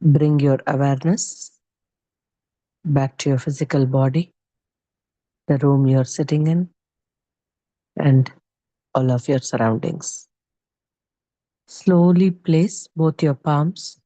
Bring your awareness back to your physical body, the room you're sitting in, and all of your surroundings. Slowly place both your palms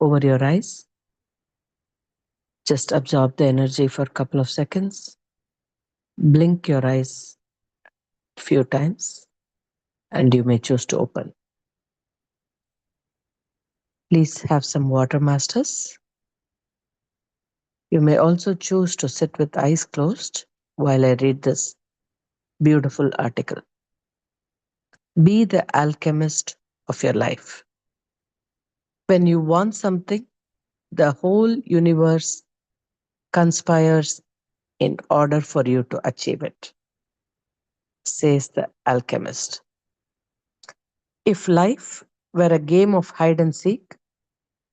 over your eyes. Just absorb the energy for a couple of seconds. Blink your eyes a few times, and you may choose to open. Please have some water, masters. You may also choose to sit with eyes closed while I read this beautiful article. Be the alchemist of your life. When you want something, the whole universe conspires in order for you to achieve it, says the alchemist. If life were a game of hide and seek,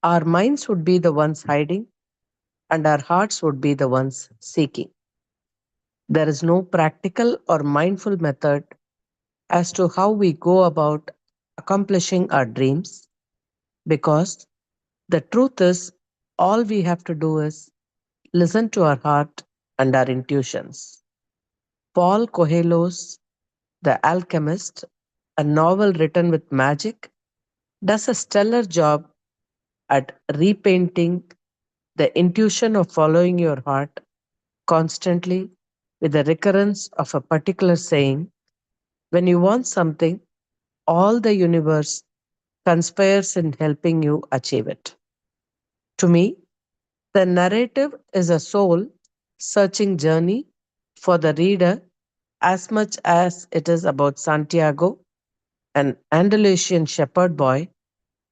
our minds would be the ones hiding and our hearts would be the ones seeking. There is no practical or mindful method as to how we go about accomplishing our dreams because the truth is, all we have to do is listen to our heart and our intuitions. Paul Coelho's The Alchemist, a novel written with magic, does a stellar job at repainting the intuition of following your heart constantly with the recurrence of a particular saying. When you want something, all the universe conspires in helping you achieve it. To me, the narrative is a soul searching journey for the reader as much as it is about Santiago, an Andalusian shepherd boy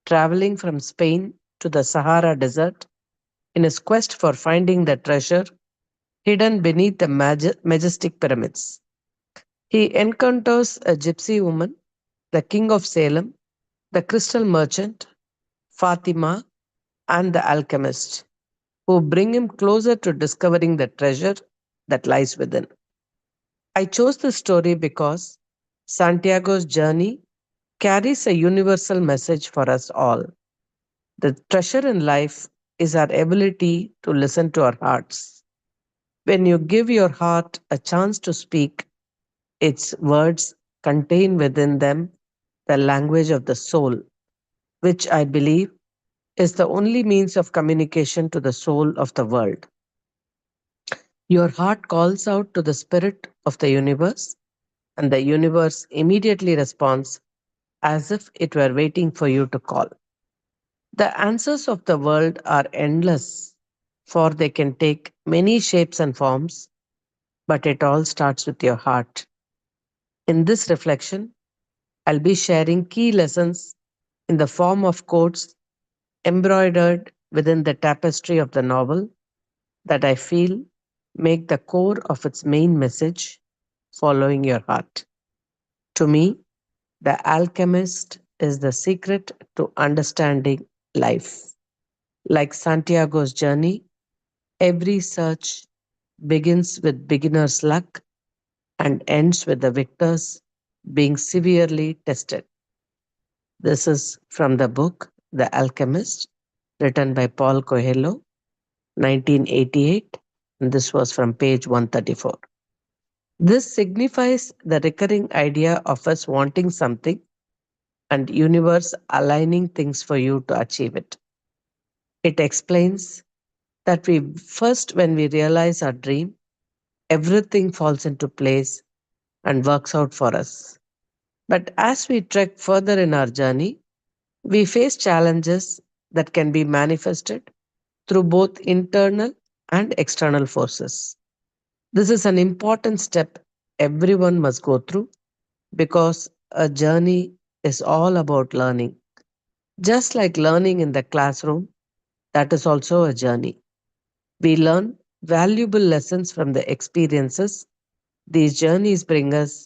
traveling from Spain to the Sahara Desert in his quest for finding the treasure hidden beneath the majestic pyramids. He encounters a gypsy woman, the king of Salem, the crystal merchant, Fatima, and the alchemist, who bring him closer to discovering the treasure that lies within. I chose this story because Santiago's journey carries a universal message for us all. The treasure in life is our ability to listen to our hearts. When you give your heart a chance to speak, its words contain within them the language of the soul, which I believe is the only means of communication to the soul of the world. Your heart calls out to the spirit of the universe, and the universe immediately responds as if it were waiting for you to call. The answers of the world are endless, for they can take many shapes and forms, but it all starts with your heart. In this reflection, I'll be sharing key lessons in the form of quotes embroidered within the tapestry of the novel that I feel make the core of its main message following your heart. To me, The Alchemist is the secret to understanding life. Like Santiago's journey, every search begins with beginner's luck and ends with the victors being severely tested. This is from the book The Alchemist, written by Paul Coelho, 1988, and this was from page 134. This signifies the recurring idea of us wanting something and universe aligning things for you to achieve it. It explains that we first when we realize our dream, everything falls into place and works out for us. But as we trek further in our journey, we face challenges that can be manifested through both internal and external forces. This is an important step everyone must go through because a journey is all about learning. Just like learning in the classroom, that is also a journey. We learn valuable lessons from the experiences these journeys bring us,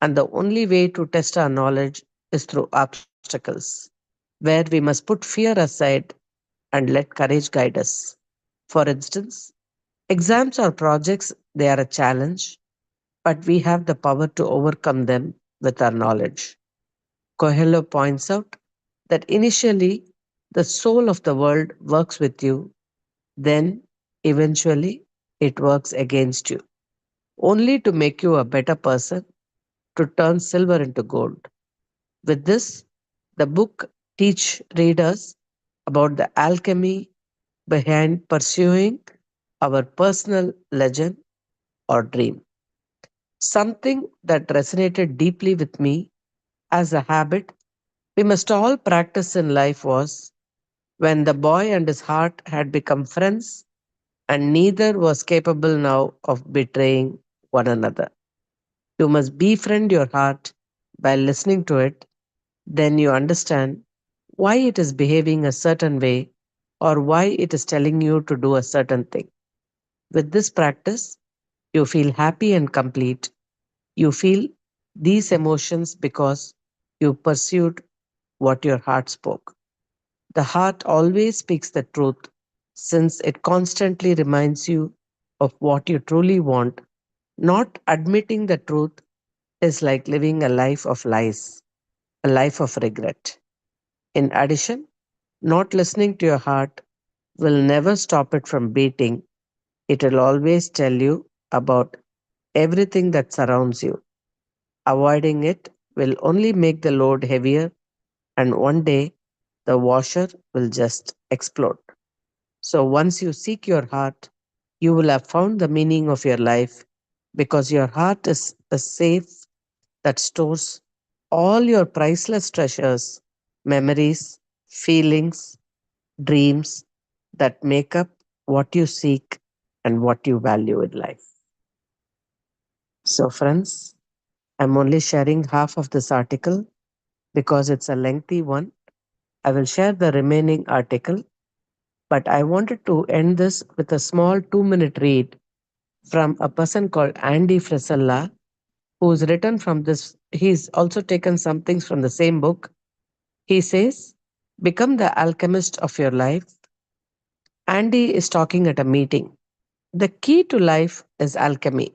and the only way to test our knowledge is through obstacles, where we must put fear aside and let courage guide us. For instance, exams or projects, they are a challenge, but we have the power to overcome them with our knowledge. Coelho points out that initially the soul of the world works with you, then eventually it works against you, only to make you a better person, to turn silver into gold. With this, the book teach readers about the alchemy behind pursuing our personal legend or dream. Something that resonated deeply with me as a habit we must all practice in life was when the boy and his heart had become friends and neither was capable now of betraying one another. You must befriend your heart by listening to it, then you understand why it is behaving a certain way or why it is telling you to do a certain thing. With this practice, you feel happy and complete. You feel these emotions because you pursued what your heart spoke. The heart always speaks the truth since it constantly reminds you of what you truly want. Not admitting the truth is like living a life of lies, a life of regret. In addition, not listening to your heart will never stop it from beating. It will always tell you about everything that surrounds you. Avoiding it will only make the load heavier, and one day the washer will just explode. So once you seek your heart, you will have found the meaning of your life because your heart is a safe that stores all your priceless treasures, memories, feelings, dreams that make up what you seek and what you value in life. So, friends, I'm only sharing half of this article because it's a lengthy one. I will share the remaining article, but I wanted to end this with a small 2-minute read from a person called Andy Frisella, who's written from this. He's also taken some things from the same book. He says, become the alchemist of your life. Andy is talking at a meeting. The key to life is alchemy.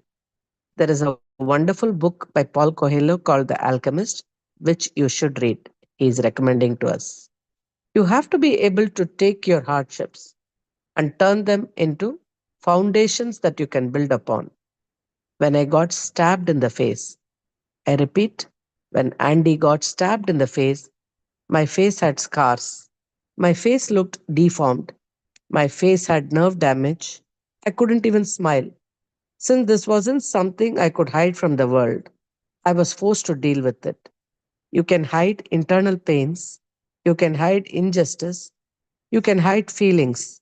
There is a wonderful book by Paul Coelho called The Alchemist, which you should read. He is recommending to us. You have to be able to take your hardships and turn them into foundations that you can build upon. When I got stabbed in the face, I repeat, when Andy got stabbed in the face, my face had scars. My face looked deformed. My face had nerve damage. I couldn't even smile. Since this wasn't something I could hide from the world, I was forced to deal with it. You can hide internal pains. You can hide injustice. You can hide feelings.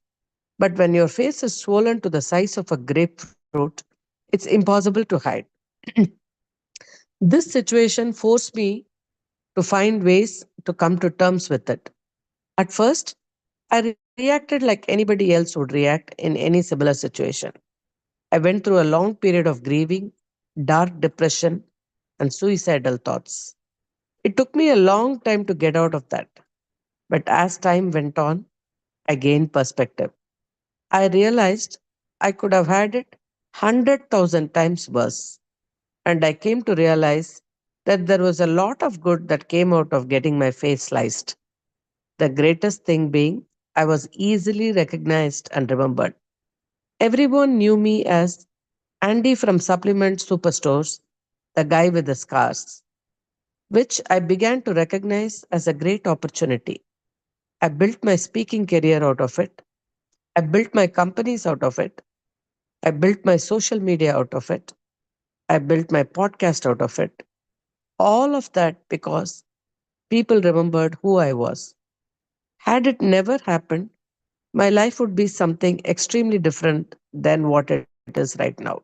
But when your face is swollen to the size of a grapefruit, it's impossible to hide. This situation forced me to find ways to come to terms with it. At first, I reacted like anybody else would react in any similar situation. I went through a long period of grieving, dark depression, and suicidal thoughts. It took me a long time to get out of that. But as time went on, I gained perspective. I realized I could have had it 100,000 times worse. And I came to realize that there was a lot of good that came out of getting my face sliced. The greatest thing being, I was easily recognized and remembered. Everyone knew me as Andy from Supplement Superstores, the guy with the scars, which I began to recognize as a great opportunity. I built my speaking career out of it. I built my companies out of it. I built my social media out of it. I built my podcast out of it. All of that because people remembered who I was. Had it never happened, my life would be something extremely different than what it is right now.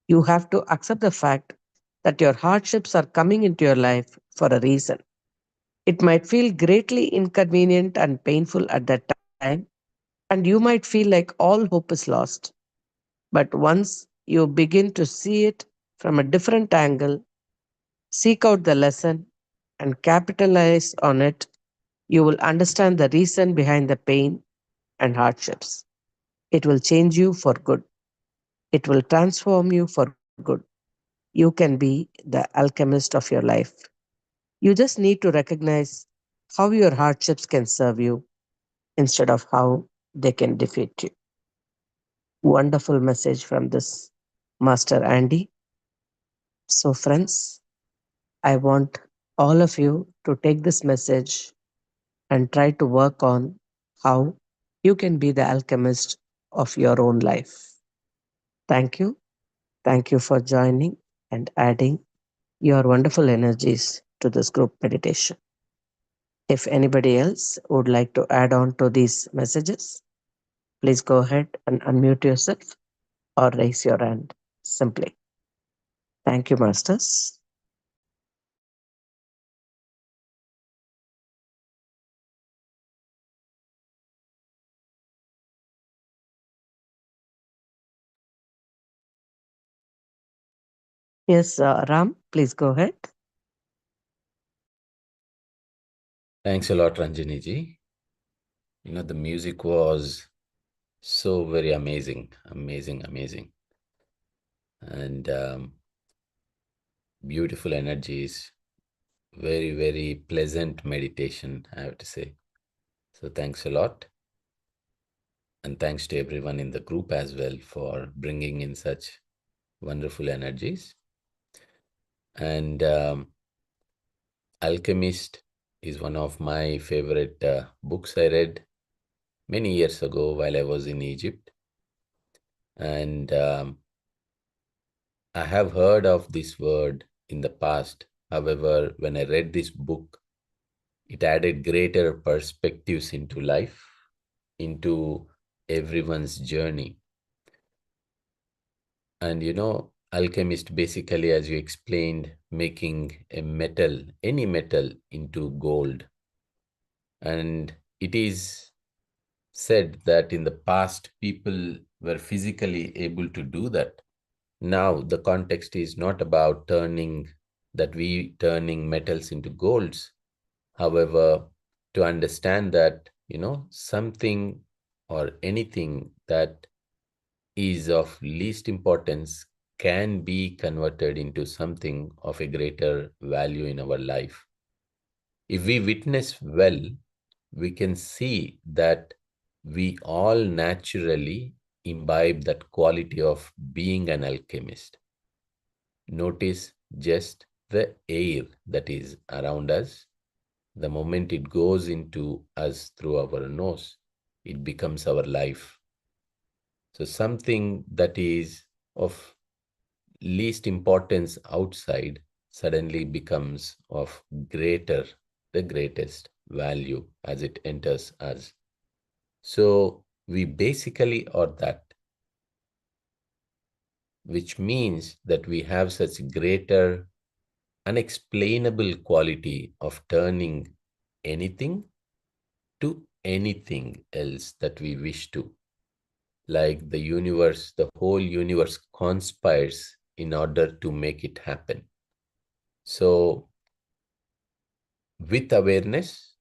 You have to accept the fact that your hardships are coming into your life for a reason. It might feel greatly inconvenient and painful at that time, and you might feel like all hope is lost. But once you begin to see it from a different angle, seek out the lesson, and capitalize on it, you will understand the reason behind the pain and hardships. It will change you for good. It will transform you for good. You can be the alchemist of your life. You just need to recognize how your hardships can serve you. instead of how they can defeat you. Wonderful message from this Master Andy. So, friends, I want all of you to take this message and try to work on how you can be the alchemist of your own life. Thank you. Thank you for joining and adding your wonderful energies to this group meditation. If anybody else would like to add on to these messages, please go ahead and unmute yourself or raise your hand simply. Thank you, Masters. Yes, Ram, please go ahead. Thanks a lot, Ranjani ji. The music was so very amazing, amazing, amazing, and beautiful energies. Very, very pleasant meditation, I have to say. So, thanks a lot. And thanks to everyone in the group as well for bringing in such wonderful energies. And Alchemist is one of my favorite books I read many years ago while I was in Egypt. And I have heard of this word in the past. However, when I read this book, it added greater perspectives into life, into everyone's journey. And Alchemist basically, as you explained, making a metal, any metal, into gold. And it is said that in the past, people were physically able to do that. Now, the context is not about turning metals into golds. However, to understand that, something or anything that is of least importance can be converted into something of a greater value in our life. If we witness well, we can see that we all naturally imbibe that quality of being an alchemist. Notice just the air that is around us. The moment it goes into us through our nose, it becomes our life. So, something that is of least importance outside suddenly becomes of the greatest value as it enters us. So, we basically are that, which means that we have such greater unexplainable quality of turning anything to anything else that we wish to. Like the universe, the whole universe conspires in order to make it happen. So, with awareness,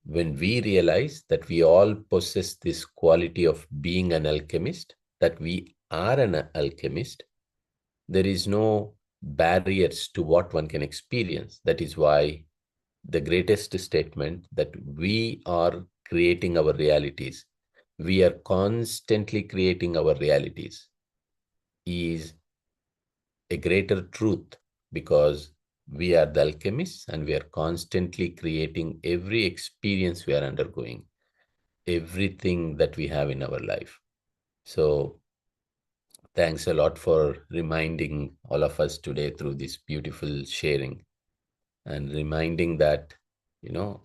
when we realize that we all possess this quality of being an alchemist, that we are an alchemist, there is no barriers to what one can experience. That is why the greatest statement that we are creating our realities, we are constantly creating our realities, is a greater truth, because we are the alchemists and we are constantly creating every experience we are undergoing, everything that we have in our life. So, thanks a lot for reminding all of us today through this beautiful sharing, and reminding that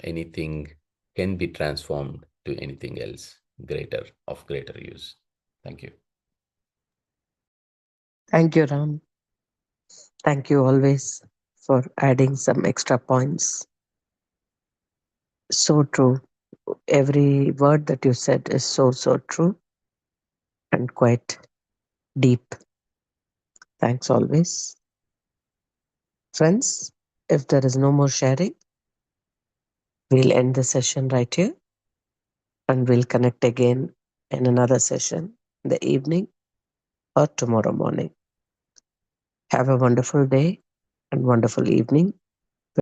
anything can be transformed to anything else greater, of greater use. Thank you. Thank you, Ram. Thank you always for adding some extra points. So true. Every word that you said is so, so true and quite deep. Thanks always. Friends, if there is no more sharing, we'll end the session right here and we'll connect again in another session in the evening or tomorrow morning. Have a wonderful day and wonderful evening.